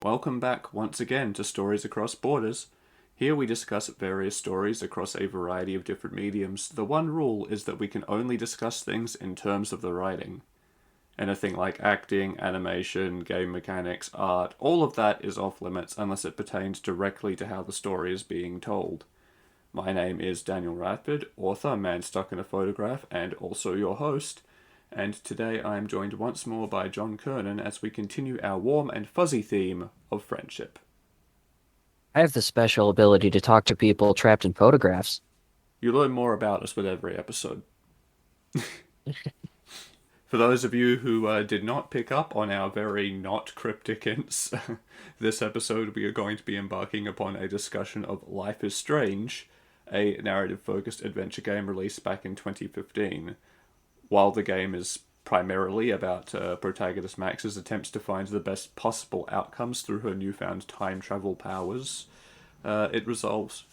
Welcome back once again to Stories Across Borders. Here we discuss various stories across a variety of different mediums. The one rule is that we can only discuss things in terms of the writing. Anything like acting, animation, game mechanics, art, all of that is off limits unless it pertains directly to how the story is being told. My name is Daniel Radford, author, man stuck in a photograph, and also your host. And today I am joined once more by John Kernan as we continue our warm and fuzzy theme of friendship. I have the special ability to talk to people trapped in photographs. You learn more about us with every episode. For those of you who did not pick up on our very not cryptic hints, this episode we are going to be embarking upon a discussion of Life is Strange, a narrative focused adventure game released back in 2015. While the game is primarily about protagonist Max's attempts to find the best possible outcomes through her newfound time travel powers, it revolves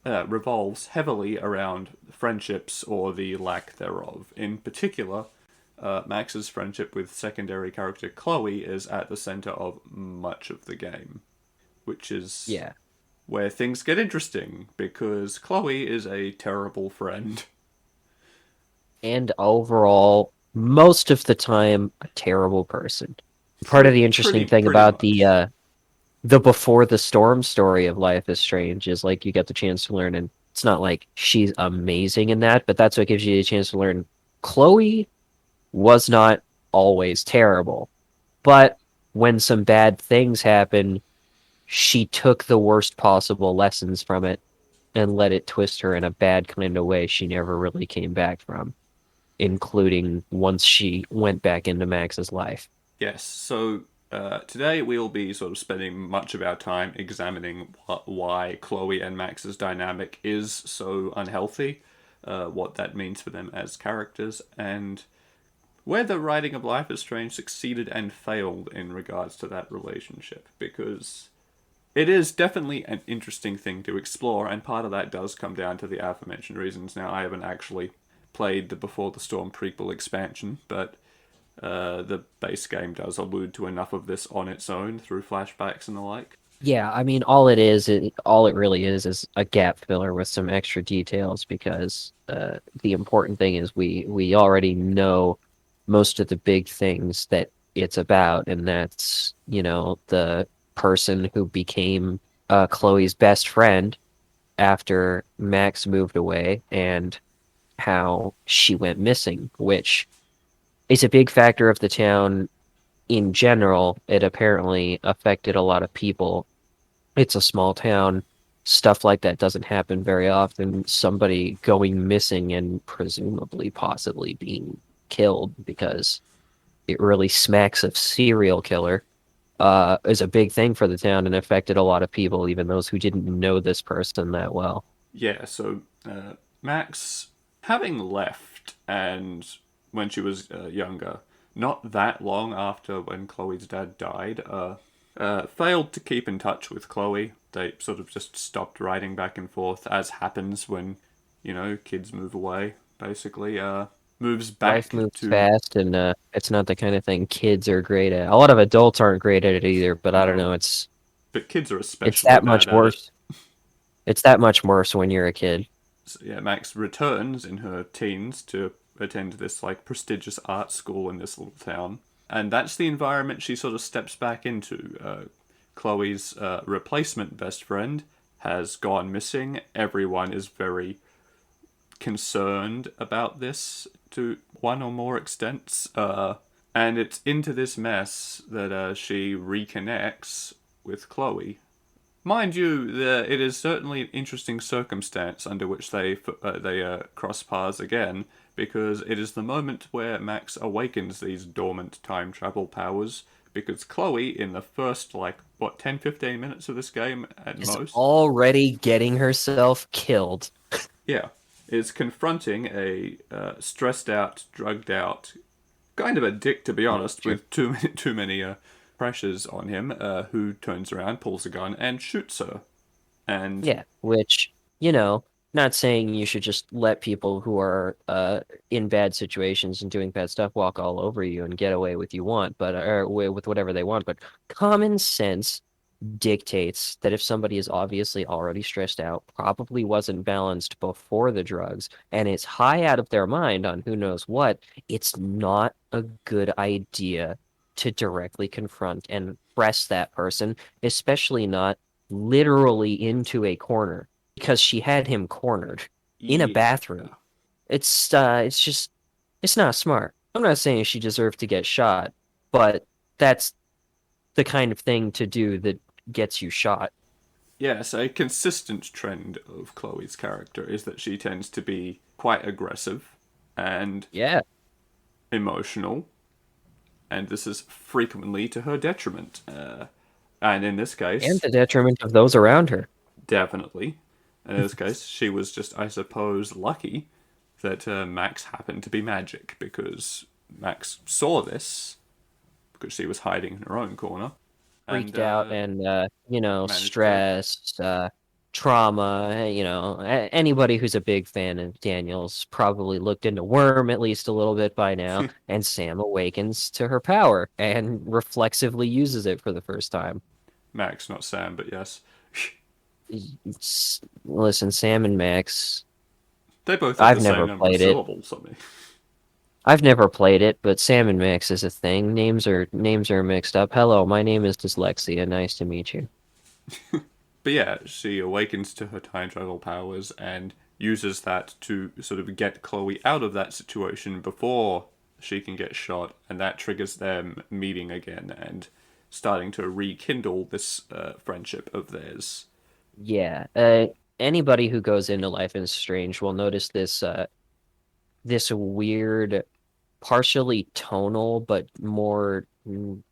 heavily around friendships or the lack thereof. In particular, Max's friendship with secondary character Chloe is at the center of much of the game, which is Yeah. where things get interesting because Chloe is a terrible friend. And overall, most of the time, a terrible person. Part of Pretty, the pretty, interesting thing pretty about much. the before the storm story of Life is Strange is like you get the chance to learn, and it's not like she's amazing in that, but that's what gives you a chance to learn. Chloe was not always terrible, but when some bad things happen, she took the worst possible lessons from it and let it twist her in a bad kind of way she never really came back from, including once she went back into Max's life. Yes, so today we'll be sort of spending much of our time examining why Chloe and Max's dynamic is so unhealthy, what that means for them as characters, and where the writing of Life is Strange succeeded and failed in regards to that relationship. Because it is definitely an interesting thing to explore, and part of that does come down to the aforementioned reasons. Now, I haven't actually played the Before the Storm prequel expansion, but the base game does allude to enough of this on its own through flashbacks and the like. Yeah, I mean, all it really is a gap filler with some extra details because the important thing is we already know most of the big things that it's about, and that's, the person who became Chloe's best friend after Max moved away and how she went missing, which is a big factor of the town in general. It apparently affected a lot of people. It's a small town. Stuff like that doesn't happen very often. Somebody going missing and presumably possibly being killed because it really smacks of serial killer is a big thing for the town and affected a lot of people, even those who didn't know this person that well. Yeah, so Max, having left and when she was younger, not that long after when Chloe's dad died, failed to keep in touch with Chloe. They sort of just stopped writing back and forth, as happens when, kids move away, basically. Moves Life back moves to. fast, and it's not the kind of thing kids are great at. A lot of adults aren't great at it either, but I don't No, know. but kids are It's especially that bad much at it. worse. It's that much worse when you're a kid. So, yeah, Max returns in her teens to attend this like prestigious art school in this little town, and that's the environment she sort of steps back into. Chloe's replacement best friend has gone missing. Everyone is very concerned about this to one or more extents, and it's into this mess that she reconnects with Chloe. Mind you, it is certainly an interesting circumstance under which they cross paths again, because it is the moment where Max awakens these dormant time travel powers. Because Chloe, in the first, like, what, 10-15 minutes of this game at Is most, already getting herself killed. yeah, is confronting a stressed out, drugged out, kind of a dick to be honest, Sure. with too many pressures on him, who turns around, pulls a gun, and shoots her. And Yeah, which, you know, not saying you should just let people who are in bad situations and doing bad stuff walk all over you and get away with you want, but or with whatever they want, but common sense dictates that if somebody is obviously already stressed out, probably wasn't balanced before the drugs, and is high out of their mind on who knows what, it's not a good idea to directly confront and press that person, especially not literally into a corner, because she had him cornered in a Yeah. bathroom. It's just it's not smart. I'm not saying she deserved to get shot, but that's the kind of thing to do that gets you shot. Yes, a consistent trend of Chloe's character is that she tends to be quite aggressive and Yeah, emotional, and this is frequently to her detriment. And in this and case, the detriment of those around her. definitely. And in this case, she was just, I suppose, lucky that Max happened to be magic because Max saw this because she was hiding in her own corner and Freaked out and managed to. stressed, trauma. Anybody who's a big fan of Daniel's probably looked into Worm at least a little bit by now, and Sam awakens to her power and reflexively uses it for the first time. Max, not Sam, but yes. Listen, Sam and Max. They both have I've the same never number of played it. syllables, I mean. I've never played it, but Sam and Max is a thing. Names are mixed up. Hello, my name is Dyslexia. Nice to meet you. But yeah, she awakens to her time travel powers and uses that to sort of get Chloe out of that situation before she can get shot, and that triggers them meeting again and starting to rekindle this friendship of theirs. Yeah. Anybody who goes into Life is Strange will notice this weird, partially tonal but more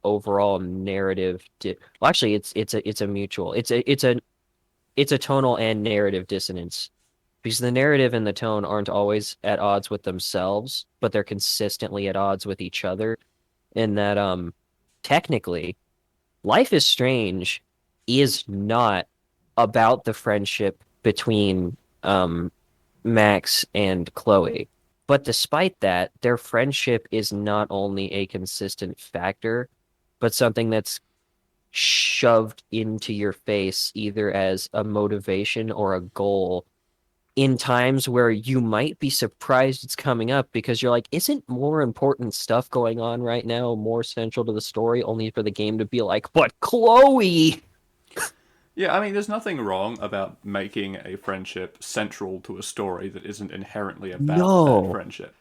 overall narrative. Well, actually, it's a mutual. It's a tonal and narrative dissonance because the narrative and the tone aren't always at odds with themselves, but they're consistently at odds with each other. In that, technically, Life is Strange is not about the friendship between Max and Chloe. But despite that, their friendship is not only a consistent factor, but something that's shoved into your face either as a motivation or a goal in times where you might be surprised it's coming up because you're like, isn't more important stuff going on right now more central to the story, only for the game to be like, but Chloe. Yeah, I mean, there's nothing wrong about making a friendship central to a story that isn't inherently about that No. friendship.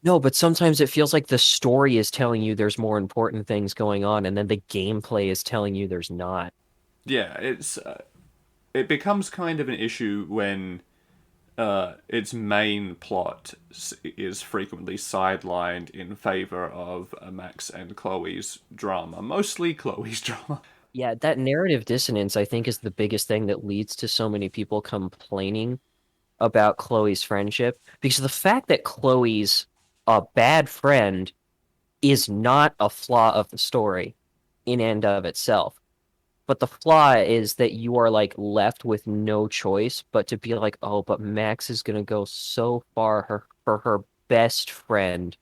No, but sometimes it feels like the story is telling you there's more important things going on, and then the gameplay is telling you there's not. Yeah, it becomes kind of an issue when its main plot is frequently sidelined in favor of Max and Chloe's drama, mostly Chloe's drama. Yeah, that narrative dissonance, I think, is the biggest thing that leads to so many people complaining about Chloe's friendship. Because the fact that Chloe's a bad friend is not a flaw of the story in and of itself. But the flaw is that you are like left with no choice but to be like, oh, but Max is gonna go so far for her best friend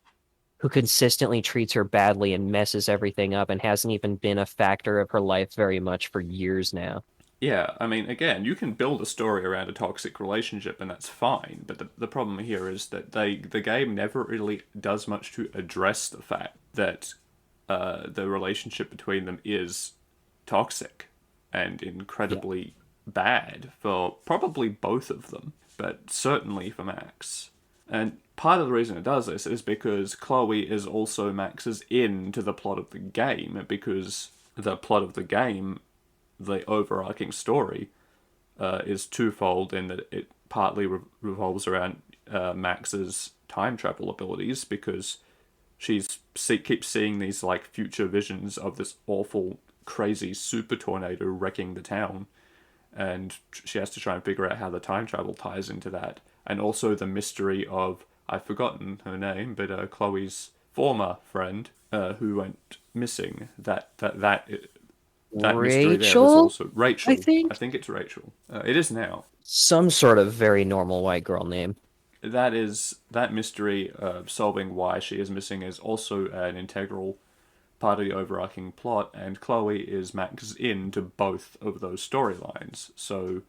who consistently treats her badly and messes everything up and hasn't even been a factor of her life very much for years now. Yeah, I mean, again, you can build a story around a toxic relationship, and that's fine. But the problem here is that the game never really does much to address the fact that the relationship between them is toxic and Yeah. incredibly bad for probably both of them, but certainly for Max. And part of the reason it does this is because Chloe is also Max's in to the plot of the game, because the plot of the game, the overarching story, is twofold in that it partly revolves around Max's time travel abilities because keeps seeing these like future visions of this awful, crazy super tornado wrecking the town, and she has to try and figure out how the time travel ties into that, and also the mystery of I've forgotten her name, but Chloe's former friend who went missing. That mystery there is Rachel, also I Rachel. I think. think it's Rachel. It is now. Some sort of very normal white girl name. That mystery solving why she is missing is also an integral part of the overarching plot, and Chloe is Max's in to both of those storylines. So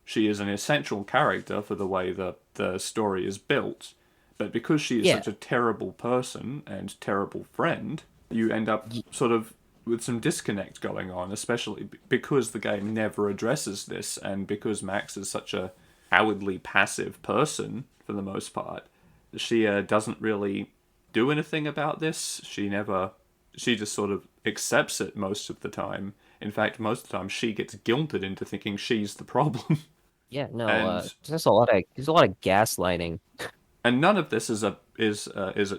she is an essential character for the way that the story is built. But because she is Yeah. such a terrible person and terrible friend, you end up sort of with some disconnect going on, especially because the game never addresses this, and because Max is such a outwardly passive person for the most part. She doesn't really do anything about this. She just sort of accepts it most of the time. In fact, most of the time she gets guilted into thinking she's the problem. Yeah, no, and there's a lot of gaslighting. and none of this is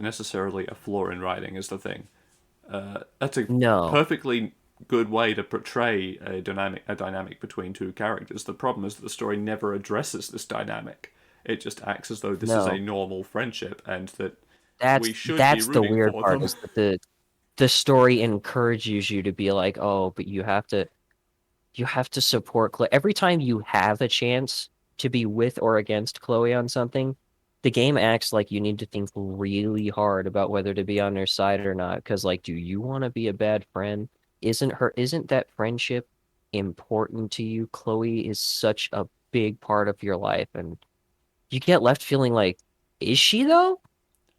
necessarily a flaw in writing. Is the thing. That's a No, perfectly good way to portray a dynamic between two characters. The problem is that the story never addresses this dynamic. It just acts as though this is a no. normal friendship and that we That's should be that's the rooting weird for part them. is that the story encourages you to be like, oh, but you have to support Chloe. Every time you have a chance to be with or against Chloe on something, the game acts like you need to think really hard about whether to be on her side or not. Because, like, do you want to be a bad friend? Isn't that friendship important to you? Chloe is such a big part of your life, and you get left feeling like, is she though?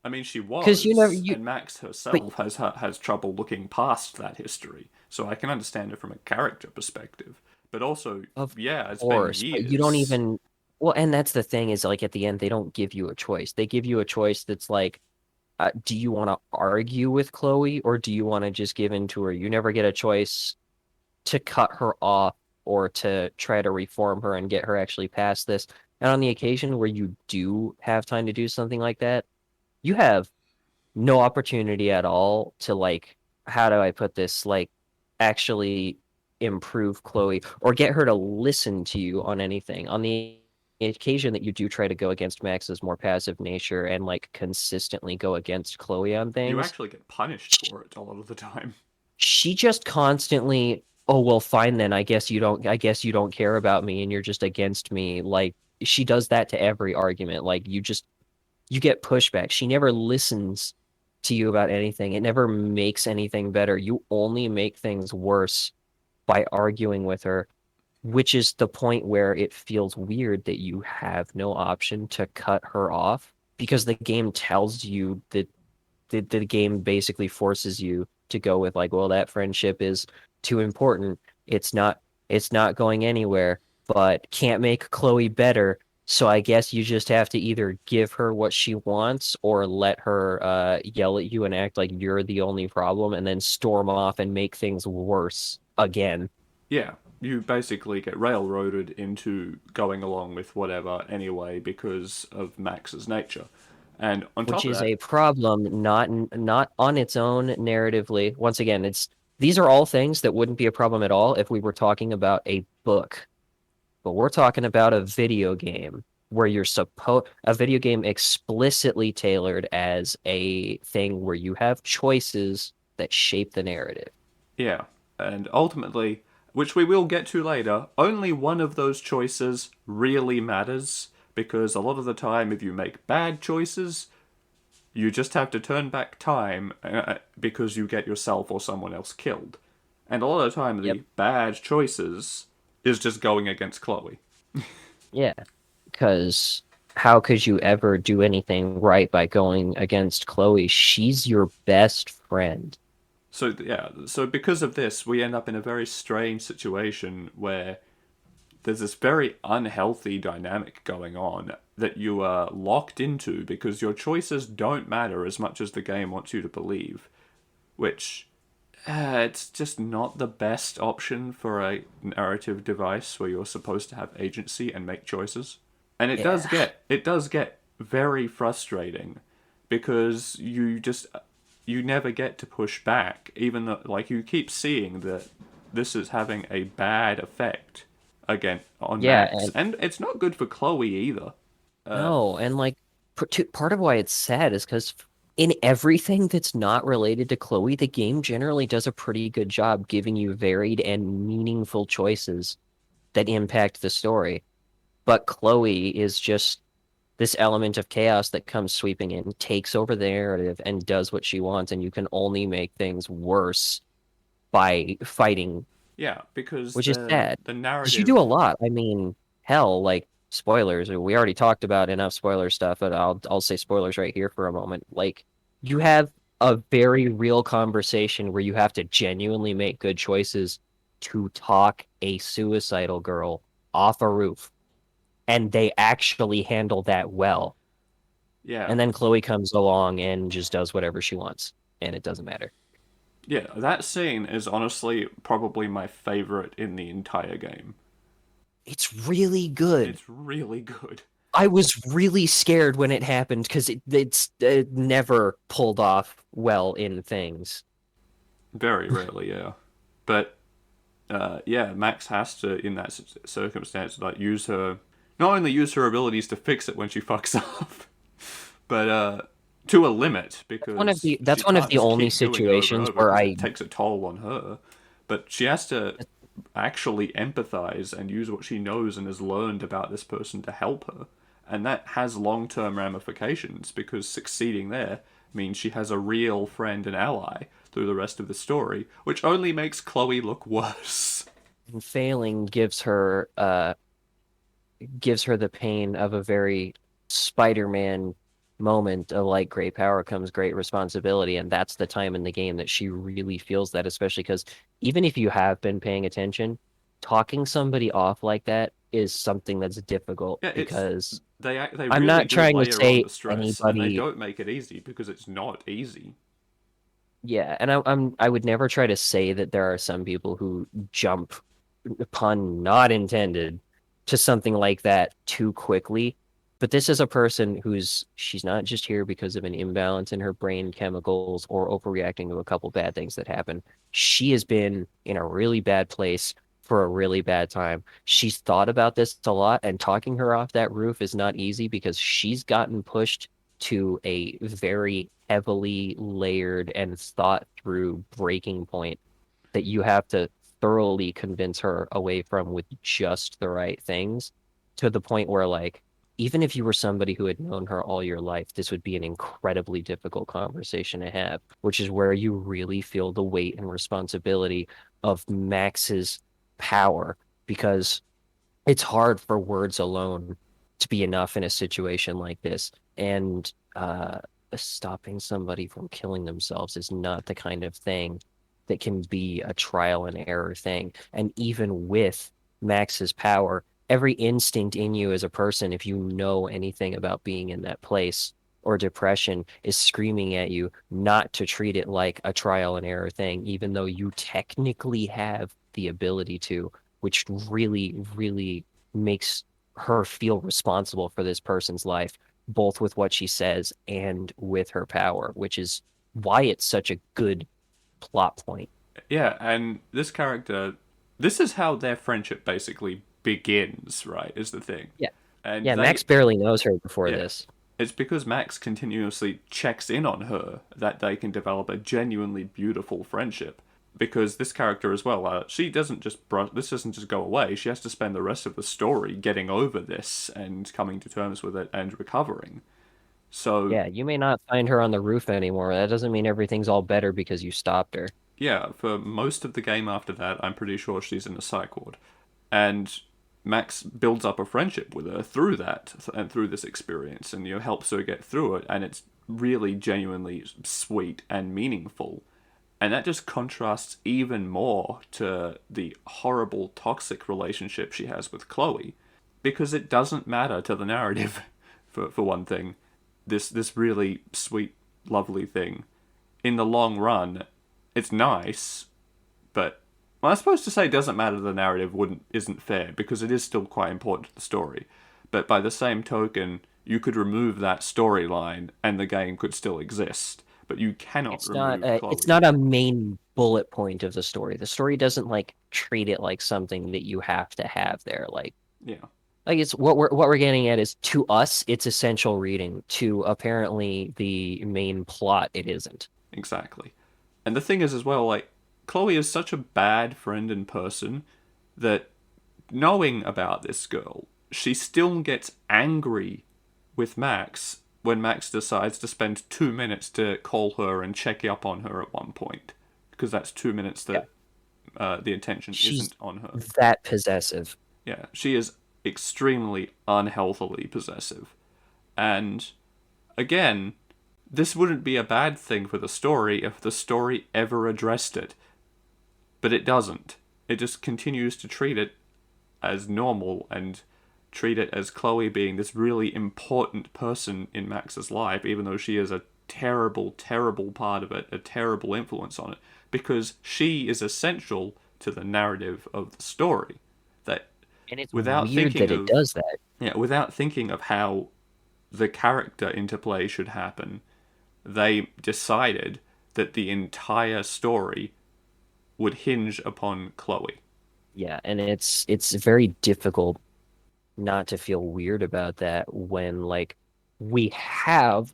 I mean, she Because you never was, you and Max but herself has trouble looking past that history. So I can understand it from a character perspective, but also, of yeah, it's been course, but you don't years. even well, and that's the thing is like at the end they don't give you a choice. They give you a choice that's like, do you want to argue with Chloe or do you want to just give in to her? You never get a choice to cut her off or to try to reform her and get her actually past this. And on the occasion where you do have time to do something like that, you have no opportunity at all to like, how do I put this? Like actually improve Chloe or get her to listen to you on anything. On the occasion that you do try to go against Max's more passive nature and like consistently go against Chloe on You things, actually get punished for it a lot of the time. she just constantly, oh well, fine then. I guess you don't care about me and you're just against me. Like she does that to every argument. Like you get pushback. She never listens to you about anything. It never makes anything better. You only make things worse by arguing with her, which is the point where it feels weird that you have no option to cut her off because the game tells you that the game basically forces you to go with like, well, that friendship is too important. It's not going anywhere, but can't make Chloe better. So I guess you just have to either give her what she wants or let her yell at you and act like you're the only problem and then storm off and make things worse again. Yeah, you basically get railroaded into going along with whatever anyway because of Max's nature. And on Which top of is that, a problem, not on its own narratively. Once again, these are all things that wouldn't be a problem at all if we were talking about a book, but we're talking about a video game where you're supposed a video game explicitly tailored as a thing where you have choices that shape the narrative. yeah, and ultimately, which we will get to later, only one of those choices really matters because a lot of the time, if you make bad choices, you just have to turn back time because you get yourself or someone else killed. And a lot of the time, Yep. the bad choices is just going against Chloe. Yeah. Because how could you ever do anything right by going against Chloe? She's your best friend. So yeah, so because of this, we end up in a very strange situation where there's this very unhealthy dynamic going on that you are locked into because your choices don't matter as much as the game wants you to believe, which it's just not the best option for a narrative device where you're supposed to have agency and make choices. And Yeah. it does get very frustrating because you never get to push back, even though like you keep seeing that this is having a bad effect again on Yeah, Max, and and it's not good for Chloe either. Uh, no, and like part of why it's sad is because in everything that's not related to Chloe, the game generally does a pretty good job giving you varied and meaningful choices that impact the story. But Chloe is just this element of chaos that comes sweeping in takes over the narrative and does what she wants, and you can only make things worse by fighting, Yeah, because which is the sad. the Because you do a narrative. lot. I mean, hell, like spoilers. We already talked about enough spoiler stuff, but I'll say spoilers right here for a moment. Like you have a very real conversation where you have to genuinely make good choices to talk a suicidal girl off a roof, and they actually handle that well. Yeah, And then Chloe comes along and just does whatever she wants, and it doesn't matter. yeah, that scene is honestly probably my favorite in the entire game. It's really good. It's really good. I was really scared when it happened because it's never pulled off well in things. Very rarely, yeah. But yeah, Max has to, in that circumstance, like use her, not only use her abilities to fix it when she fucks up, but to a limit because she That's one of can't the just only keep doing it over and situations over where because I it takes a toll on her. But she has to actually empathize and use what she knows and has learned about this person to help her. And that has long term ramifications because succeeding there means she has a real friend and ally through the rest of the story, which only makes Chloe look worse. failing gives her the pain of a very Spider-Man moment of like great power comes great responsibility, and that's the time in the game that she really feels that, especially because even if you have been paying attention, talking somebody off like that is something that's difficult Yeah, it's because they I'm really not do trying to layer on say the stress, and they anybody. don't make it easy because it's not easy. Yeah, and I would never try to say that there are some people who jump, pun not intended, to something like that too quickly. But this is a person she's not just here because of an imbalance in her brain chemicals or overreacting to a couple bad things that happen. She has been in a really bad place for a really bad time. She's thought about this a lot, and talking her off that roof is not easy because she's gotten pushed to a very heavily layered and thought through breaking point that you have to thoroughly convince her away from with just the right things, to the point where like even if you were somebody who had known her all your life, this would be an incredibly difficult conversation to have, which is where you really feel the weight and responsibility of Max's power, because it's hard for words alone to be enough in a situation like this. And stopping somebody from killing themselves is not the kind of thing that can be a trial and error thing. And even with Max's power, every instinct in you as a person, if you know anything about being in that place or depression, is screaming at you not to treat it like a trial and error thing, even though you technically have the ability to, which really, really makes her feel responsible for this person's life, both with what she says and with her power, which is why it's such a good plot point. Yeah, and this character, this is how their friendship basically begins, right? Is the thing. Yeah. And Yeah, Max they, barely knows her before yeah, this. it's because Max continuously checks in on her that they can develop a genuinely beautiful friendship. Because this character as well, she doesn't just this doesn't just go away. She has to spend the rest of the story getting over this and coming to terms with it and recovering. So Yeah, you may not find her on the roof anymore. That doesn't mean everything's all better because you stopped her. yeah, for most of the game after that, I'm pretty sure she's in a psych ward. And Max builds up a friendship with her through that and through this experience, and helps her get through it, and it's really genuinely sweet and meaningful. And that just contrasts even more to the horrible toxic relationship she has with Chloe, because it doesn't matter to the narrative, for one thing. This really sweet, lovely thing. In the long run, it's nice, but well, I suppose to say doesn't matter to the narrative wouldn't isn't fair because it is still quite important to the story. But by the same token, you could remove that storyline and the game could still exist. But you cannot remove It's Chloe. not a main bullet point of the story. The story doesn't like treat it like something that you have to have there. Yeah, It's what we're getting at is, to us it's essential reading. To apparently the main plot, it isn't. exactly. And the thing is as well, like Chloe is such a bad friend and person that knowing about this girl, she still gets angry with Max when Max decides to spend 2 minutes to call her and check up on her at one point, because that's 2 minutes Yeah. that the attention She's isn't on her. that possessive. Yeah, she is extremely unhealthily possessive. And again, this wouldn't be a bad thing for the story if the story ever addressed it. But it doesn't. It just continues to treat it as normal and treat it as Chloe being this really important person in Max's life, even though she is a terrible, terrible part of it, a terrible influence on it, because she is essential to the narrative of the story. That And it's without weird that thinking it of does that. without thinking of how the character interplay should happen, they decided that the entire story would hinge upon Chloe. Yeah, and it's very difficult not to feel weird about that when like we have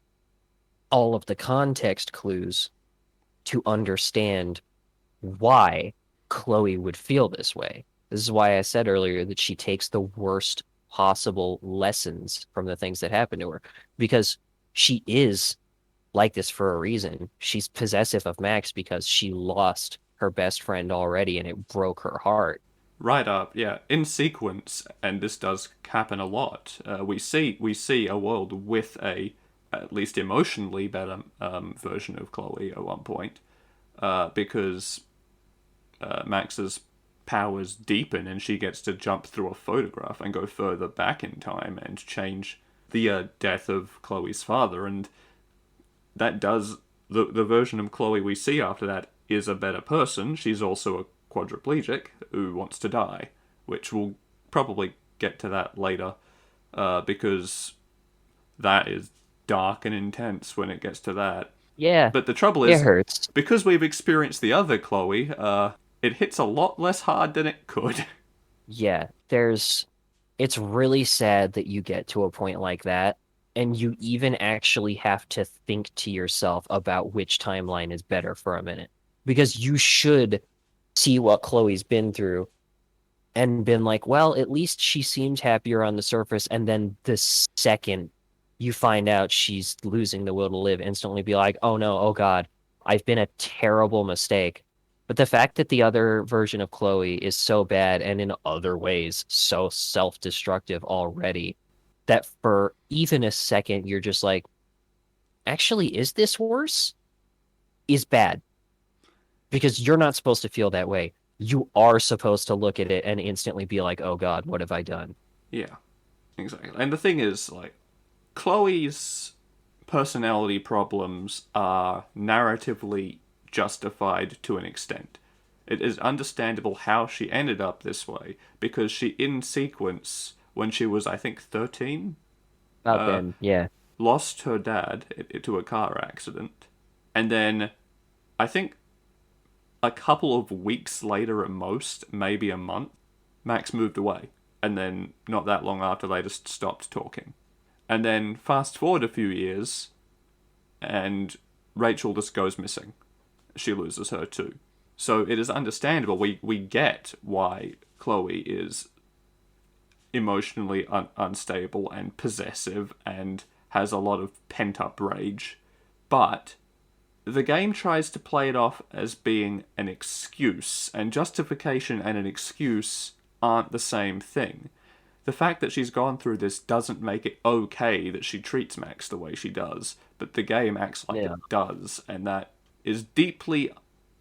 all of the context clues to understand why Chloe would feel this way. This is why I said earlier that she takes the worst possible lessons from the things that happen to her because she is like this for a reason. She's possessive of Max because she lost her best friend already and it broke her heart. Right up, yeah. In sequence, and this does happen a lot. We see a world with a at least emotionally better version of Chloe at one point, because Max's powers deepen and she gets to jump through a photograph and go further back in time and change the death of Chloe's father, and that does the version of Chloe we see after that is a better person. She's also a quadriplegic who wants to die, which we'll probably get to that later, because that is dark and intense when it gets to that. Yeah, But the trouble it is, hurts. because we've experienced the other Chloe, it hits a lot less hard than it could. Yeah, it's really sad that you get to a point like that, and you even actually have to think to yourself about which timeline is better for a minute. Because you should see what Chloe's been through and been like, well, at least she seems happier on the surface, and then the second you find out she's losing the will to live, instantly be like, oh no, oh God, I've been a terrible mistake. But the fact that the other version of Chloe is so bad and in other ways so self-destructive already, that for even a second you're just like, actually, is this worse? Is bad. Because you're not supposed to feel that way. You are supposed to look at it and instantly be like, oh God, what have I done? Yeah, exactly. And the thing is, like, Chloe's personality problems are narratively justified to an extent. It is understandable how she ended up this way because she, in sequence, when she was, I think, 13, About then, yeah. lost her dad to a car accident. And then, I think, a couple of weeks later at most, maybe a month, Max moved away. And then, not that long after, they just stopped talking. And then, fast forward a few years, and Rachel just goes missing. She loses her too. So it is understandable. We get why Chloe is emotionally unstable and possessive and has a lot of pent up rage. But the game tries to play it off as being an excuse, and justification and an excuse aren't the same thing. The fact that she's gone through this doesn't make it okay that she treats Max the way she does, but the game acts like Yeah. it does, and that is deeply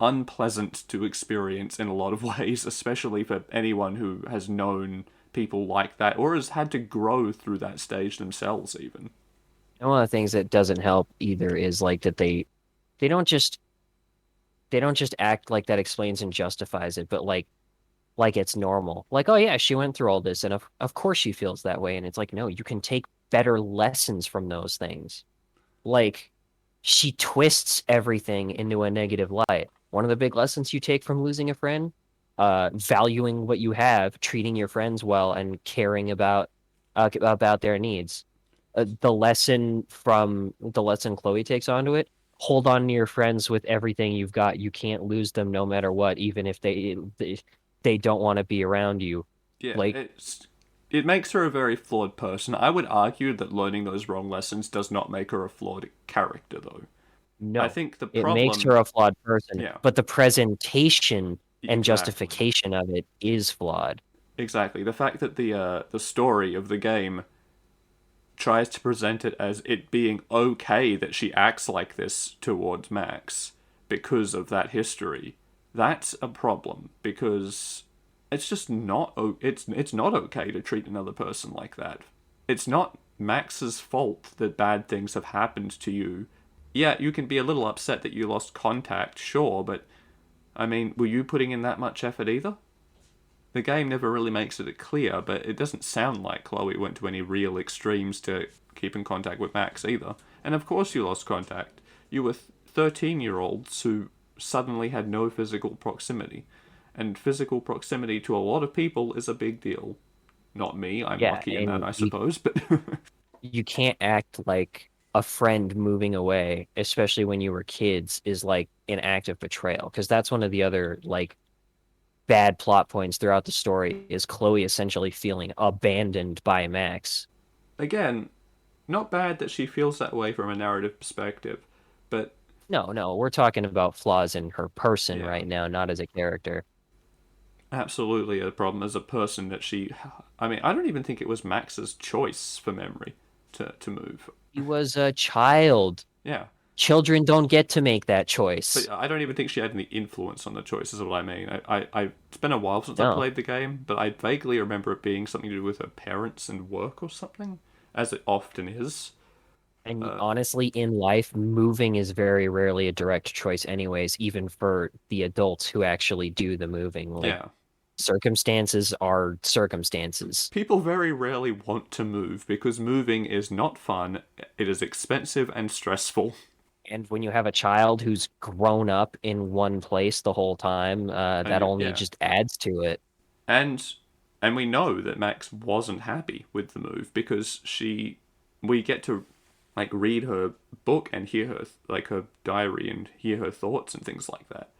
unpleasant to experience in a lot of ways, especially for anyone who has known people like that or has had to grow through that stage themselves, even. And one of the things that doesn't help either is like that they don't just they don't just act like that explains and justifies it, but like it's normal. Like, oh yeah, she went through all this and of course she feels that way. And it's like, no, you can take better lessons from those things. Like she twists everything into a negative light. One of the big lessons you take from losing a friend, valuing what you have, treating your friends well, and caring about their needs. The lesson Chloe takes onto it. Hold on to your friends with everything you've got. You can't lose them no matter what, even if they don't want to be around you. Yeah, Like, it's it makes her a very flawed person. I would argue that learning those wrong lessons does not make her a flawed character, though. I No, think the it makes her problem, a flawed person, yeah, but the presentation and exactly, justification of it is flawed. exactly. The fact that the story of the game tries to present it as it being okay that she acts like this towards Max because of that history, that's a problem because it's just not it's not okay to treat another person like that. It's not Max's fault that bad things have happened to you. Yeah, you can be a little upset that you lost contact, sure, but I mean, were you putting in that much effort either? The game never really makes it clear, but it doesn't sound like Chloe went to any real extremes to keep in contact with Max either. And of course you lost contact. You were 13-year-olds who suddenly had no physical proximity. And physical proximity to a lot of people is a big deal. Not me, I'm Yeah, lucky in that, and I suppose, but you can't act like a friend moving away, especially when you were kids, is like an act of betrayal. Because that's one of the other like bad plot points throughout the story is Chloe essentially feeling abandoned by Max. again, not bad that she feels that way from a narrative perspective, but No, no, we're talking about flaws in her person yeah, right now, not as a character. absolutely a problem as a person that she. I mean, I don't even think it was Max's choice for memory to move. He was a child. Yeah, Children don't get to make that but choice. I don't even think she had any influence on the choices. Is what I mean. It's been a while since I No. played the game, but I vaguely remember it being something to do with her parents and work or something, as it often is. And Uh, honestly, in life, moving is very rarely a direct choice, anyways, even for the adults who actually do the moving. Like, yeah, circumstances are circumstances. people very rarely want to move because moving is not fun. It is expensive and stressful. And when you have a child who's grown up in one place the whole time, And that only yeah, just adds to it. and and we know that Max wasn't happy with the move because we get to like read her book and hear her like her diary and hear her thoughts and things like that,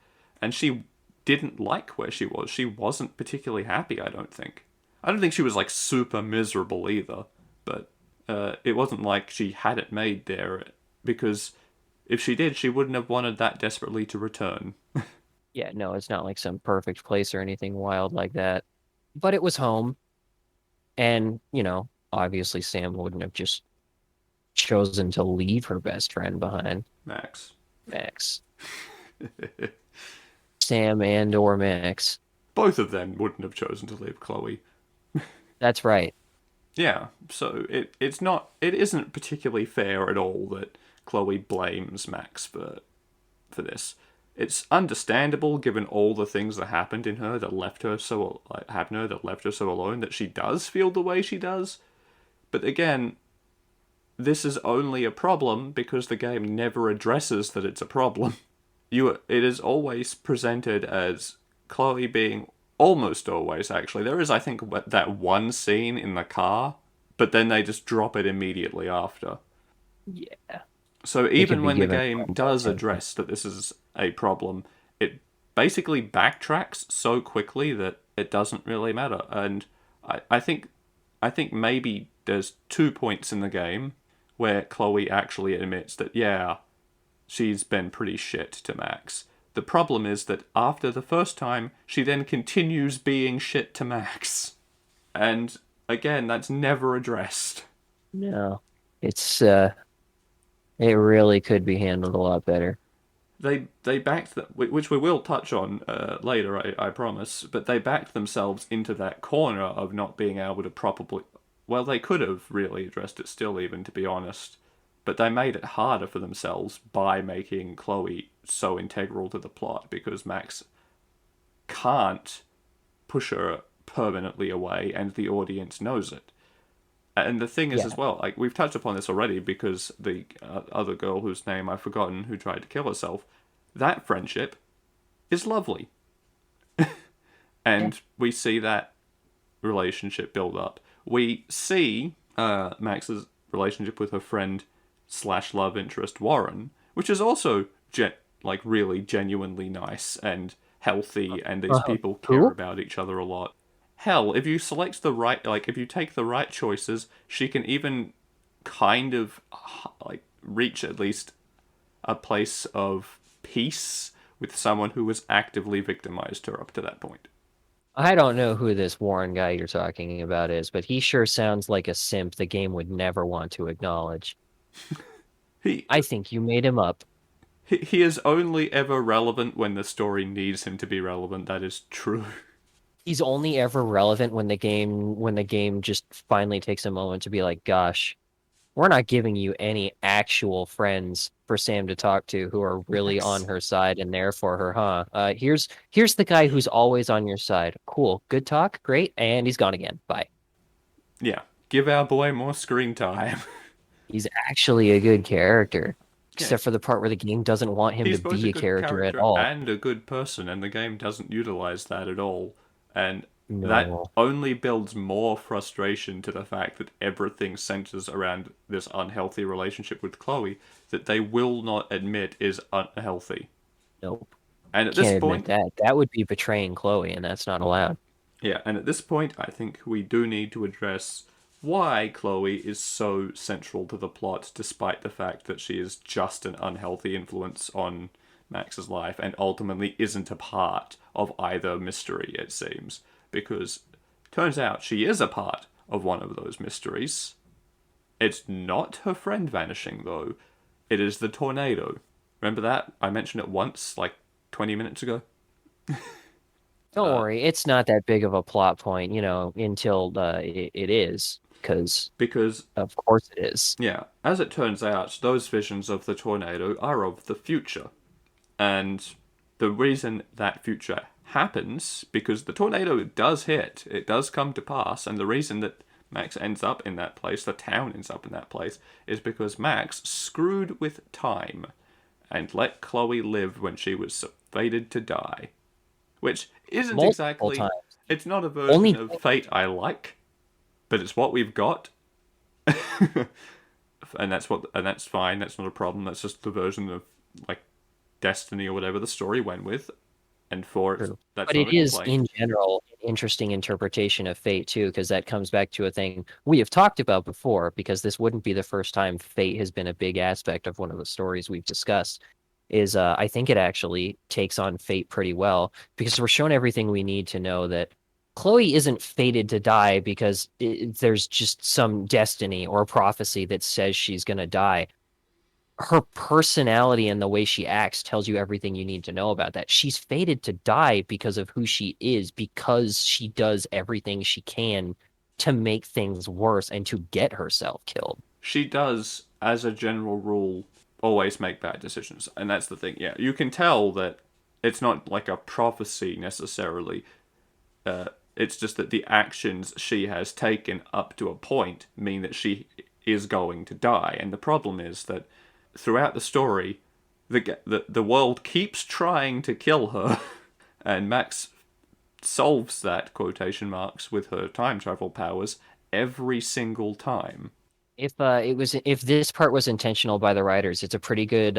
and she didn't like where she was. She wasn't particularly happy. I don't think she was like super miserable either, but it wasn't like she had it made there because if she did, she wouldn't have wanted that desperately to return. Yeah, no, it's not like some perfect place or anything wild like that. But it was home. And, obviously Sam wouldn't have just chosen to leave her best friend behind, Max. Max. Sam and or Max. Both of them wouldn't have chosen to leave Chloe. That's right. Yeah, so it isn't particularly fair at all that Chloe blames Max for this. It's understandable given all the things that happened in her that left her so happened to her that left her so alone that she does feel the way she does. But again, this is only a problem because the game never addresses that it's a problem. It is always presented as Chloe being almost always actually. There is I think that one scene in the car, but then they just drop it immediately after. Yeah. So It could even be when the given game does context. address that this is a problem, it basically backtracks so quickly that it doesn't really matter. And I think maybe there's 2 points in the game where Chloe actually admits that yeah, she's been pretty shit to Max. The problem is that after the first time, she then continues being shit to Max. And again, that's never addressed. No. It's it really could be handled a lot better. They backed that, which we will touch on later, I promise. But they backed themselves into that corner of not being able to properly. Well, they could have really addressed it still, even to be honest. But they made it harder for themselves by making Chloe so integral to the plot because Max can't push her permanently away, and the audience knows it. And the thing is, Yeah. as well, like we've touched upon this already, because the other girl whose name I've forgotten who tried to kill herself, that friendship is lovely, Yeah. and we see that relationship build up. We see Max's relationship with her friend slash love interest Warren, which is also like really genuinely nice and healthy, and these people care Who? about each other a lot. hell, if you select the right, like if you take the right choices, she can even kind of like reach at least a place of peace with someone who has actively victimized her up to that point. I don't know who this Warren guy you're talking about is, but he sure sounds like a simp the game would never want to acknowledge. He I think you made him up. he is only ever relevant when the story needs him to be relevant. That is true. He's only ever relevant when the game just finally takes a moment to be like, gosh, we're not giving you any actual friends for Sam to talk to who are really on Max. her side and there for her, huh? Here's the guy who's always on your side. Cool, good talk, great, and he's gone again. Bye. Yeah, give our boy more screen time. He's actually a good character, Yeah, except for the part where the game doesn't want him to he's both a be a good character at character all. and a good person, and the game doesn't utilize that at all. And that No. only builds more frustration to the fact that everything centers around this unhealthy relationship with Chloe that they will not admit is unhealthy. Nope. And at this Can't admit point, that. That would be betraying Chloe, and that's not allowed. yeah, and at this point, I think we do need to address why Chloe is so central to the plot, despite the fact that she is just an unhealthy influence on Max's life and ultimately isn't a part of either mystery, it seems. Because turns out she is a part of one of those mysteries. It's not her friend vanishing, though. It is the tornado. Remember that? I mentioned it once, like 20 minutes ago. Don't Uh, worry, it's not that big of a plot point, until it is, because because of course it is. yeah, as it turns out, those visions of the tornado are of the future. And the reason that future happens, because the tornado does hit, it does come to pass, and the reason that Max ends up in that place, the town ends up in that place, is because Max screwed with time and let Chloe live when she was fated to die. Which isn't Multiple exactly. times. It's not a version Only of fate I like, but it's what we've got. And that's fine. That's not a problem. That's just the version of like Destiny or whatever the story went with, and for it, true. that's But not it a is, complaint. in general, an interesting interpretation of fate, too, because that comes back to a thing we have talked about before, because this wouldn't be the first time fate has been a big aspect of one of the stories we've discussed. Is I think it actually takes on fate pretty well, because we're shown everything we need to know that Chloe isn't fated to die because there's just some destiny or prophecy that says she's going to die. Her personality and the way she acts tells you everything you need to know about that. She's fated to die because of who she is, because she does everything she can to make things worse and to get herself killed. She does, as a general rule, always make bad decisions, and that's the thing. Yeah, you can tell that it's not like a prophecy necessarily. It's just that the actions she has taken up to a point mean that she is going to die, and the problem is that throughout the story, the world keeps trying to kill her, and Max solves that quotation marks with her time travel powers every single time. If this part was intentional by the writers, it's a pretty good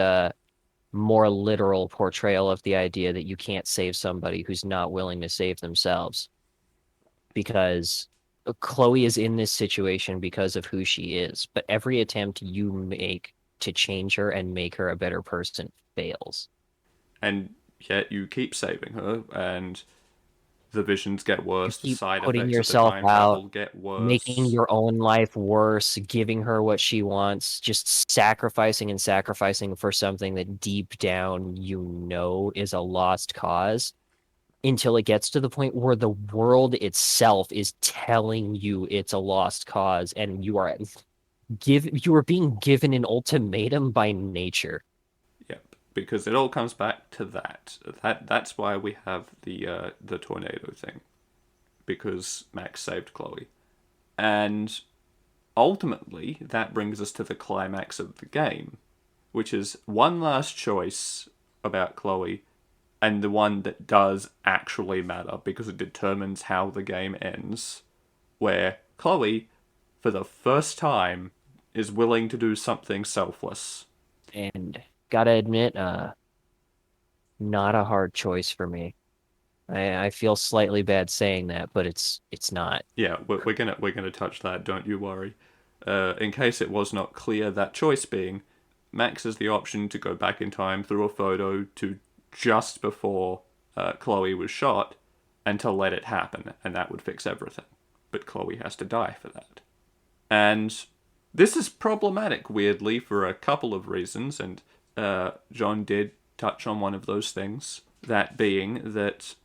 more literal portrayal of the idea that you can't save somebody who's not willing to save themselves, because Chloe is in this situation because of who she is, but every attempt you make to change her and make her a better person fails. And yet you keep saving her, and the visions get You worse, the keep side putting effects of the yourself time out, travel get making worse. your own life worse, giving her what she wants, just sacrificing and sacrificing for something that deep down is a lost cause, until it gets to the point where the world itself is telling you it's a lost cause, and you are being given an ultimatum by nature. Yep, because it all comes back to that. That's why we have the tornado thing, because Max saved Chloe, and ultimately that brings us to the climax of the game, which is one last choice about Chloe, and the one that does actually matter because it determines how the game ends, where Chloe, for the first time, is willing to do something selfless. And gotta admit, not a hard choice for me. I feel slightly bad saying that, but it's not. Yeah, we're gonna touch that. Don't you worry. In case it was not clear, that choice being Max has the option to go back in time through a photo to just before Chloe was shot, and to let it happen, and that would fix everything. But Chloe has to die for that. And this is problematic, weirdly, for a couple of reasons, and John did touch on one of those things. That being that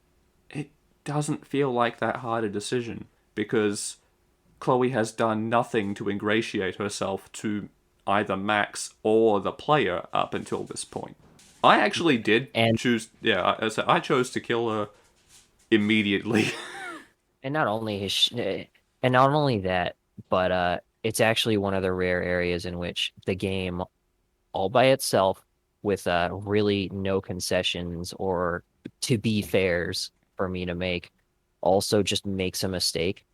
it doesn't feel like that hard a decision, because Chloe has done nothing to ingratiate herself to either Max or the player up until this point. I actually did And choose, yeah, I chose to kill her immediately. and not only and not only that, but it's actually one of the rare areas in which the game all by itself with really no concessions or to be fairs for me to make also just makes a mistake.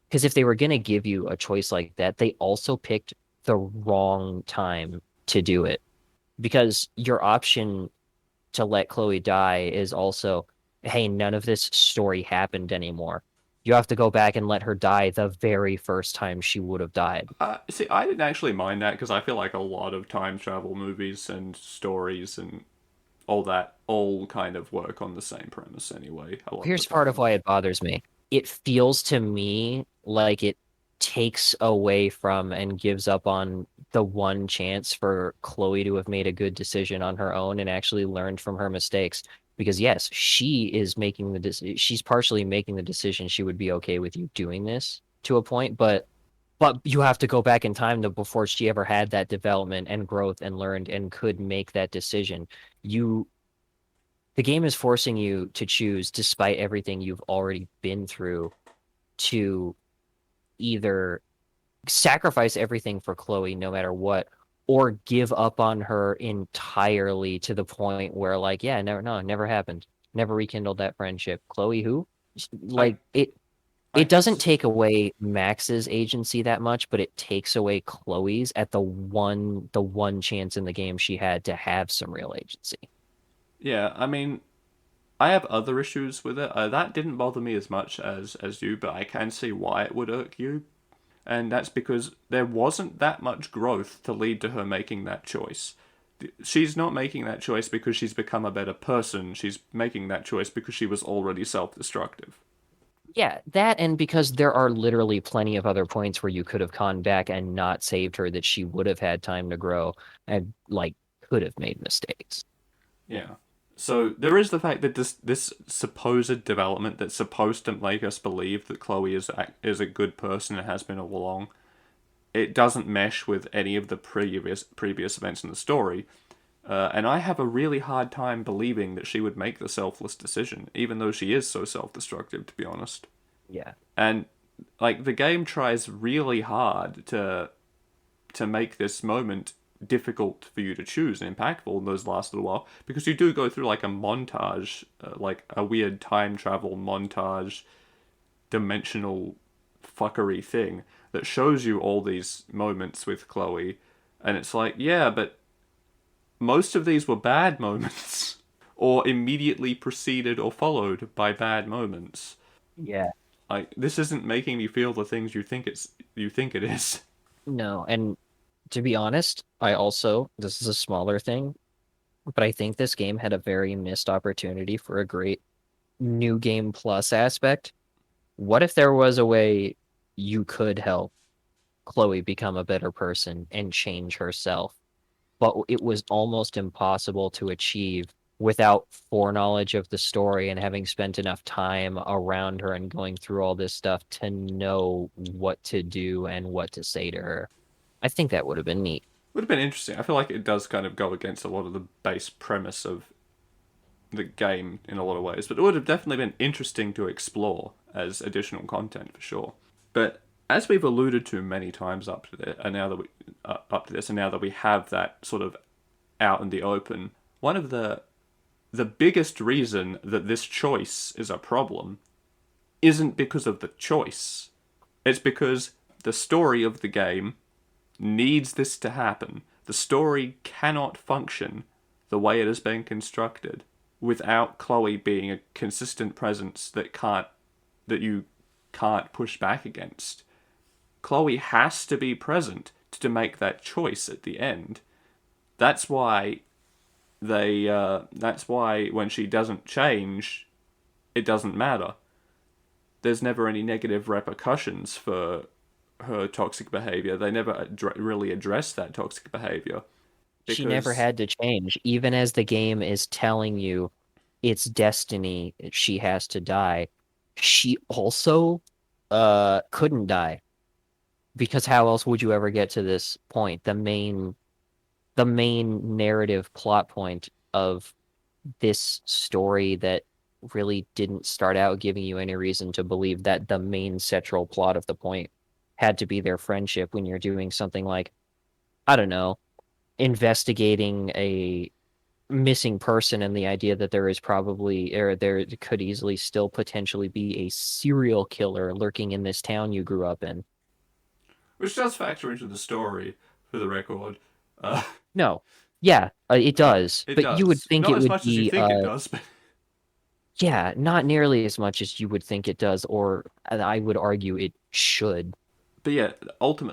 Because if they were going to give you a choice like that, they also picked the wrong time to do it. Because your option to let Chloe die is also, hey, none of this story happened anymore. You have to go back and let her die the very first time she would have died. See, I didn't actually mind that because I feel like a lot of time travel movies and stories and all that all kind of work on the same premise anyway, a lot of the Here's part of time. why it bothers me. It feels to me like it takes away from and gives up on the one chance for Chloe to have made a good decision on her own and actually learned from her mistakes. Because yes, she is making she's partially making the decision she would be okay with you doing this to a point, but you have to go back in time to before she ever had that development and growth and learned and could make that decision. You the game is forcing you to choose despite everything you've already been through to either sacrifice everything for Chloe no matter what or give up on her entirely to the point where like yeah never happened, never rekindled that friendship. Chloe who I like I it doesn't guess take away Max's agency that much, but it takes away Chloe's at the one chance in the game she had to have some real agency. yeah, I mean, I have other issues with it. That didn't bother me as much as you, but I can see why it would irk you, and that's because there wasn't that much growth to lead to her making that choice. She's not making that choice because she's become a better person. She's making that choice because she was already self-destructive. Yeah, that and because there are literally plenty of other points where you could have gone back and not saved her that she would have had time to grow and like could have made mistakes. Yeah. So there is the fact that this supposed development that's supposed to make us believe that Chloe is a good person and has been all along. It doesn't mesh with any of the previous events in the story, and I have a really hard time believing that she would make the selfless decision, even though she is so self-destructive, to be honest. Yeah. And like the game tries really hard to make this moment difficult for you to choose and impactful in those last little while because you do go through like a montage, like a weird time travel montage, dimensional fuckery thing that shows you all these moments with Chloe, and it's like, yeah, but most of these were bad moments, or immediately preceded or followed by bad moments. Yeah. Like this isn't making me feel the things you think it is. No, and to be honest, I also this is a smaller thing, but I think this game had a very missed opportunity for a great new game plus aspect. What if there was a way you could help Chloe become a better person and change herself, but it was almost impossible to achieve without foreknowledge of the story and having spent enough time around her and going through all this stuff to know what to do and what to say to her. I think that would have been neat. Would have been interesting. I feel like it does kind of go against a lot of the base premise of the game in a lot of ways, but it would have definitely been interesting to explore as additional content for sure. But as we've alluded to many times up to this, and now that we have that sort of out in the open, one of the biggest reason that this choice is a problem isn't because of the choice. It's because the story of the game needs this to happen. The story cannot function the way it has been constructed without Chloe being a consistent presence that you can't push back against. Chloe has to be present to make that choice at the end. That's why that's why when she doesn't change, it doesn't matter. There's never any negative repercussions for her toxic behavior. They never really address that toxic behavior She never because had to change, even as the game is telling you it's destiny, she has to die. She also couldn't die because how else would you ever get to this point? The main narrative plot point of this story that really didn't start out giving you any reason to believe that the main central plot of the point had to be their friendship when you're doing something like, I don't know, investigating a missing person and the idea that there is probably or there could easily still potentially be a serial killer lurking in this town you grew up in. which does factor into the story for the record. Uh, No. Yeah, it does. it But you would does think not it as would much as you be think it does, but yeah, not nearly as much as you would think it does, or I would argue it should. yeah,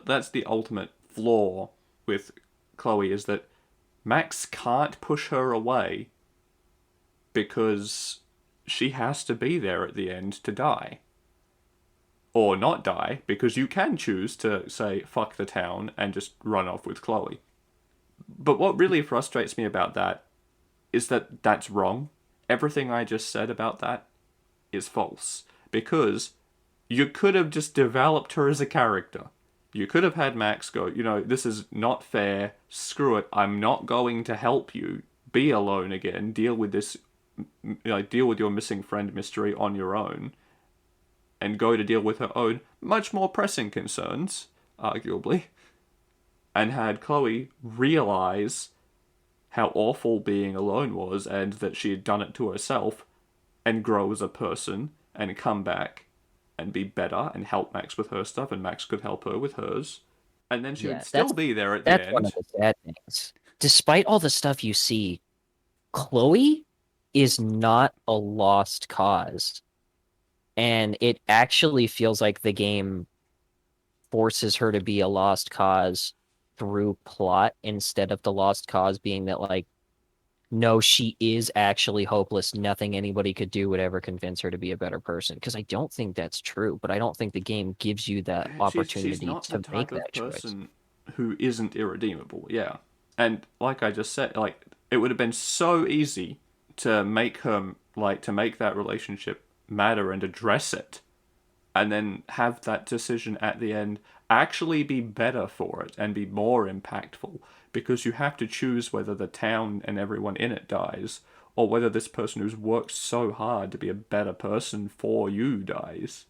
that's the ultimate flaw with Chloe is that Max can't push her away because she has to be there at the end to die. Or not die, because you can choose to say, fuck the town, and just run off with Chloe. But what really frustrates me about that is that that's wrong. Everything I just said about that is false. Because you could have just developed her as a character. You could have had Max go, this is not fair, screw it, I'm not going to help you. Be alone again, deal with this, deal with your missing friend mystery on your own, and go to deal with her own, much more pressing concerns, arguably, and had Chloe realize how awful being alone was and that she had done it to herself and grow as a person and come back and be better and help Max with her stuff and Max could help her with hers. And then she would Yeah, still be there at the that's one of end. the sad things. Despite all the stuff you see, Chloe is not a lost cause. And it actually feels like the game forces her to be a lost cause through plot instead of the lost cause being that, like, no, she is actually hopeless. Nothing anybody could do would ever convince her to be a better person. Because I don't think that's true, but I don't think the game gives you that She's opportunity not the to make type of that choice. person who isn't irredeemable, yeah. And like I just said, like it would have been so easy to make her to make that relationship matter and address it and then have that decision at the end actually be better for it and be more impactful because you have to choose whether the town and everyone in it dies or whether this person who's worked so hard to be a better person for you dies.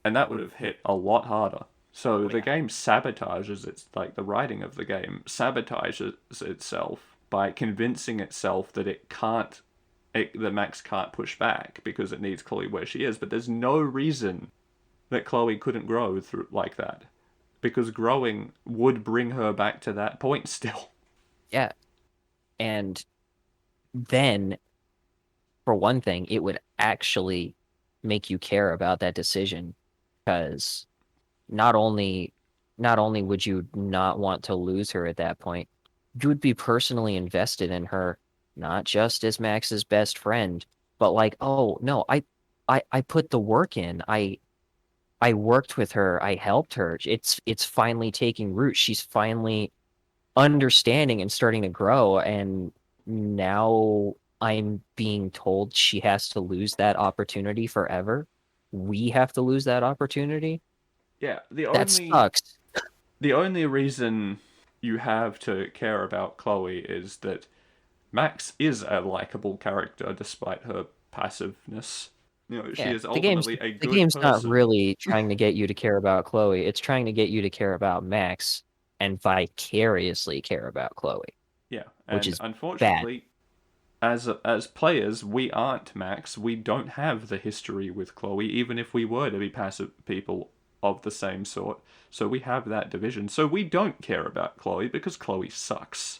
And that would have hit a lot harder. So Oh, the yeah. game sabotages its like the writing of the game sabotages itself by convincing itself that that Max can't push back because it needs Chloe where she is. But there's no reason that Chloe couldn't grow through like that because growing would bring her back to that point still. Yeah. And then, for one thing, it would actually make you care about that decision because not only not only would you not want to lose her at that point, you would be personally invested in her, not just as Max's best friend, but like, oh no, I put the work in. I worked with her, I helped her. It's finally taking root. She's finally understanding and starting to grow, and now I'm being told she has to lose that opportunity forever. We have to lose that opportunity. Yeah, That sucks. the only reason you have to care about Chloe is that Max is a likable character despite her passiveness. She Yeah, is the game's ultimately a the good game's not person. really trying to get you to care about Chloe. It's trying to get you to care about Max and vicariously care about Chloe, Yeah, which and is bad. unfortunately, as players, we aren't Max. We don't have the history with Chloe, even if we were to be passive people of the same sort. So we have that division. So we don't care about Chloe because Chloe sucks.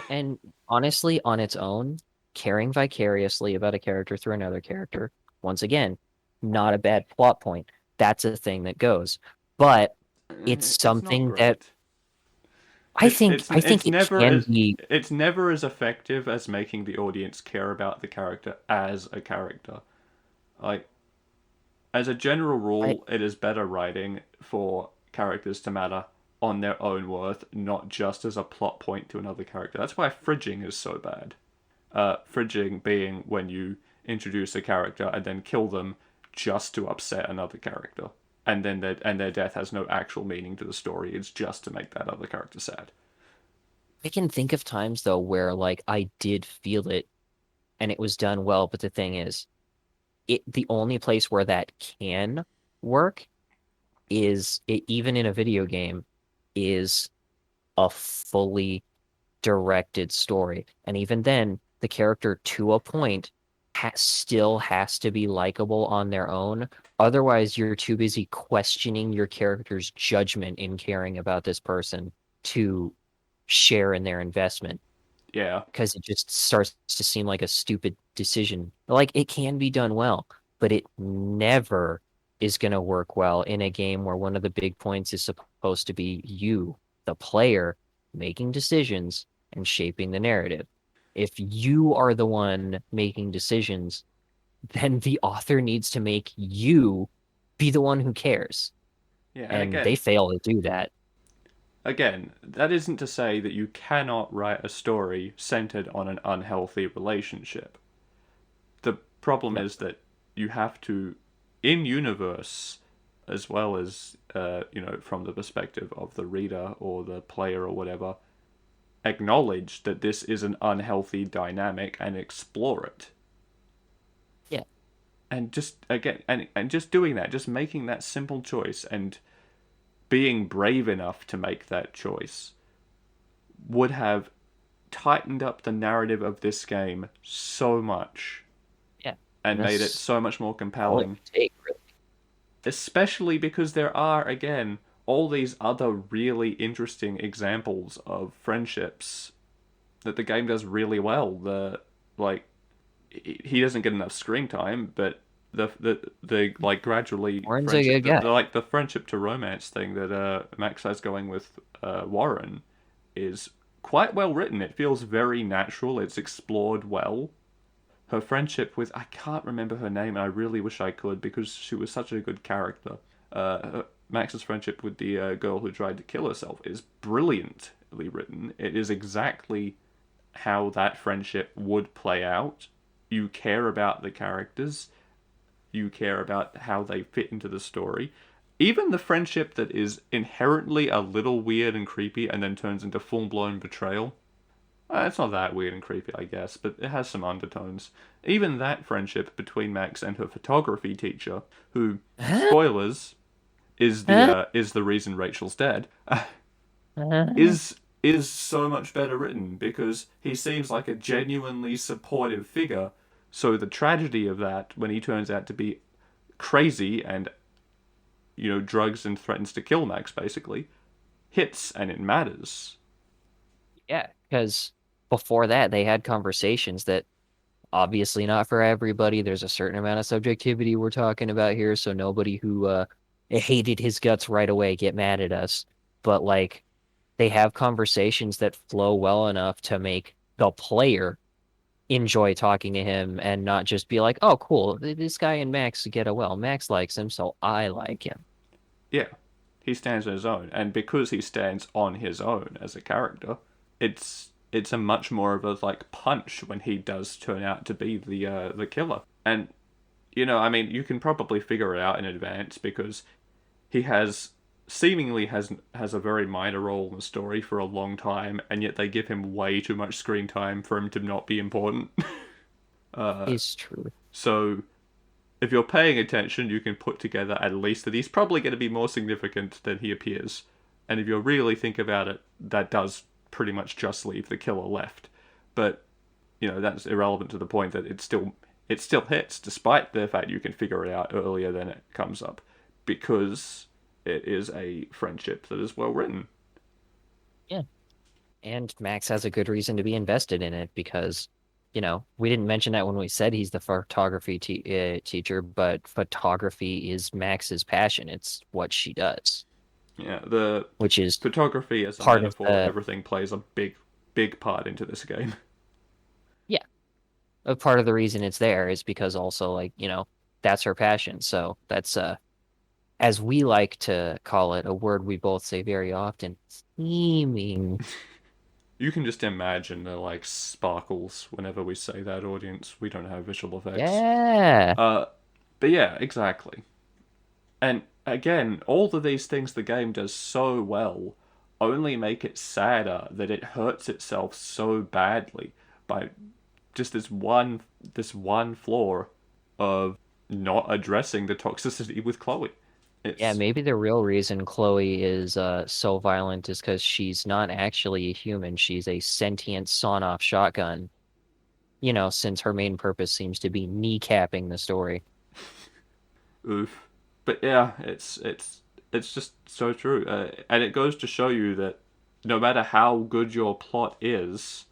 And honestly, on its own, caring vicariously about a character through another character. Once again, not a bad plot point. That's a thing that goes. But it's It's not something that great. It's it's I think it's it never can as be. it's never as effective as making the audience care about the character as a character. Like as a general I, rule, it is better writing for characters to matter on their own worth, not just as a plot point to another character. That's why fridging is so bad. Fridging being when you introduce a character and then kill them just to upset another character, and then their death has no actual meaning to the story. It's just to make that other character sad. I can think of times though where like I did feel it and it was done well, but the thing is, the only place where that can work is even in a video game is a fully directed story. And even then, the character to a point still has to be likable on their own. Otherwise, you're too busy questioning your character's judgment in caring about this person to share in their investment Yeah, because it just starts to seem like a stupid decision. Like it can be done well, but it never is going to work well in a game where one of the big points is supposed to be you, the player, making decisions and shaping the narrative. If you are the one making decisions, then the author needs to make you be the one who cares. yeah, and And they fail to do that. again, that isn't to say that you cannot write a story centered on an unhealthy relationship. The problem No. is that you have to, in universe, as well as from the perspective of the reader or the player or whatever, acknowledge that this is an unhealthy dynamic and explore it. Yeah. And just again, and just doing that, just making that simple choice and being brave enough to make that choice would have tightened up the narrative of this game so much Yeah. and And made it that's so much more all it compelling. would take, really. Especially because there are, again, all these other really interesting examples of friendships that the game does really well. Like he doesn't get enough screen time, but the like gradually Warren's a friendship good guy. like the friendship to romance thing that Max has going with Warren is quite well written. It feels very natural. It's explored well. Her friendship with I can't remember her name, and I really wish I could because she was such a good character. Max's friendship with the girl who tried to kill herself is brilliantly written. It is exactly how that friendship would play out. You care about the characters. You care about how they fit into the story. Even the friendship that is inherently a little weird and creepy and then turns into full blown betrayal. It's not that weird and creepy, I guess, but it has some undertones. Even that friendship between Max and her photography teacher, who, Huh? spoilers, Huh? is the reason Rachel's dead, Huh? is so much better written because he seems like a genuinely supportive figure. So the tragedy of that, when he turns out to be crazy and drugs and threatens to kill Max, basically, hits and it matters. Yeah, because before that they had conversations that obviously not for everybody. There's a certain amount of subjectivity we're talking about here, so nobody who hated his guts right away get mad at us. But like they have conversations that flow well enough to make the player enjoy talking to him and not just be like, "Oh, cool, this guy and Max get a well. Max likes him, so I like him." Yeah, he stands on his own, and because he stands on his own as a character, it's a much more of a like punch when he does turn out to be the killer. And I mean, you can probably figure it out in advance because he seemingly has a very minor role in the story for a long time, and yet they give him way too much screen time for him to not be important. Is true. So if you're paying attention, you can put together at least that he's probably going to be more significant than he appears. And if you really think about it, that does pretty much just leave the killer left. But that's irrelevant to the point that it still hits, despite the fact you can figure it out earlier than it comes up, because it is a friendship that is well written. Yeah. And Max has a good reason to be invested in it because we didn't mention that when we said he's the photography teacher, but photography is Max's passion. It's what she does, Yeah, the which is photography as a part of metaphor of the everything plays a big part into this game. yeah, a part of the reason it's there is because also like, that's her passion. So that's as we like to call it, a word we both say very often, theming. You can just imagine the like sparkles whenever we say that, audience. We don't have visual effects. Yeah. Uh, but yeah, exactly. And again, all of these things the game does so well only make it sadder that it hurts itself so badly by just this one flaw of not addressing the toxicity with Chloe. Yeah, It's maybe the real reason Chloe is so violent is because she's not actually a human. She's a sentient sawn-off shotgun. Since her main purpose seems to be kneecapping the story. oof. But yeah, it's just so true, and it goes to show you that no matter how good your plot is,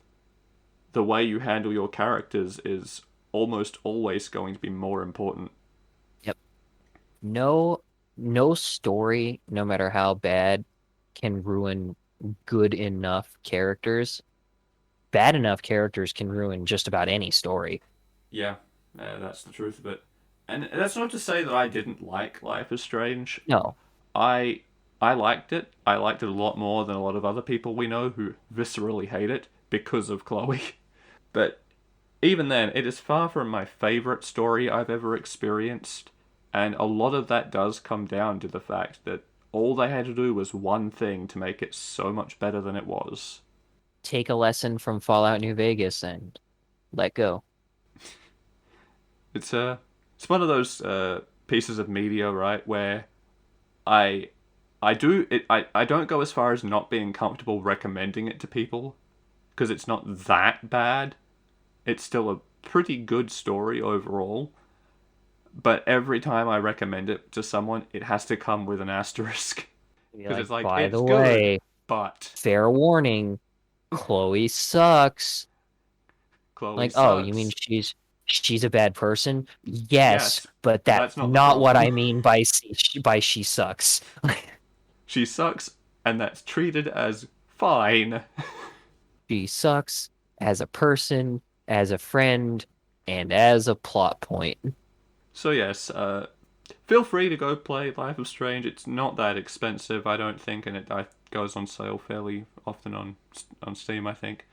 the way you handle your characters is almost always going to be more important. Yep. No, no story, no matter how bad, can ruin good enough characters. Bad enough characters can ruin just about any story. Yeah, that's the truth of it. And that's not to say that I didn't like Life is Strange. No. I I liked it. I liked it a lot more than a lot of other people we know who viscerally hate it because of Chloe. But even then, it is far from my favorite story I've ever experienced, and a lot of that does come down to the fact that all they had to do was one thing to make it so much better than it was. Take a lesson from Fallout New Vegas and let go. It's one of those pieces of media, right, where I I do it I don't go as far as not being comfortable recommending it to people because it's not that bad. It's still a pretty good story overall, but every time I recommend it to someone, it has to come with an asterisk Be because like, it's like by it's the good, way, but fair warning, Chloe sucks. Chloe Like, oh, you mean sucks. she's a bad person? Yes, Yes, but but that's that's not the not what problem. I mean by by she sucks. She sucks, and that's treated as fine. She sucks as a person, as a friend, and as a plot point. So yes, feel free to go play Life of Strange. It's not that expensive, I don't think, and it goes on sale fairly often on Steam. I think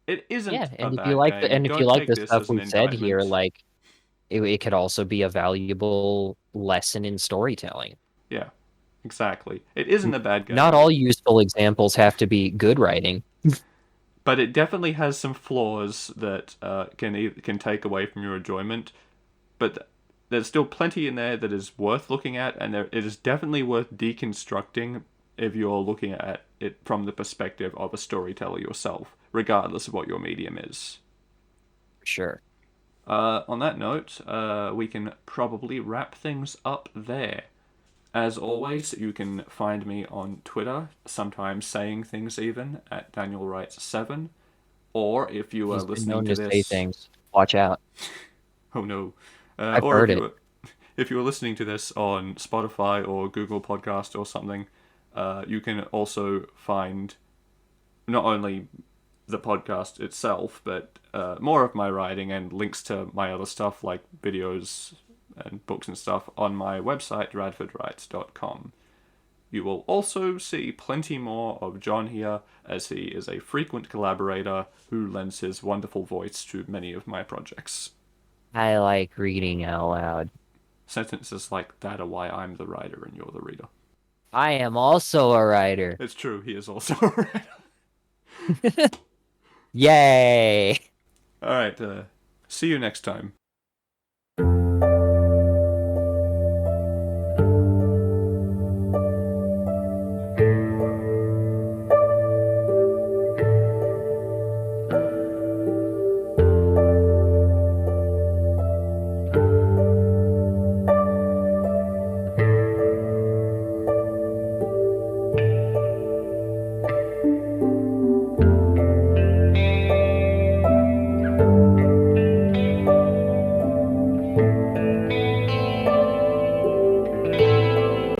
it Yeah, isn't a and if you bad like game. Don't take the this stuff as an we've said here, indictment. like it could also be a valuable lesson in storytelling. Yeah, exactly. It isn't a bad Not game, all useful examples have to be good writing. but it definitely has some flaws that can take away from your enjoyment. But there's still plenty in there that is worth looking at, and it is definitely worth deconstructing if you're looking at it from the perspective of a storyteller yourself, regardless of what your medium is. For sure. On that note, we can probably wrap things up there. As always, you can find me on Twitter, sometimes saying things even, at Daniel Writes 7. Or if you are He's been listening known to to say this, things. Watch out. oh no, I've or heard it. if you are listening to this on Spotify or Google Podcast or something, you can also find not only the podcast itself, but more of my writing and links to my other stuff like videos and books and stuff on my website, radfordwrites.com. You will also see plenty more of John here, as he is a frequent collaborator who lends his wonderful voice to many of my projects. I like reading out loud. Sentences like that are why I'm the writer and you're the reader. I am also a writer. It's true, he is also a writer. Yay! Alright, see you next time.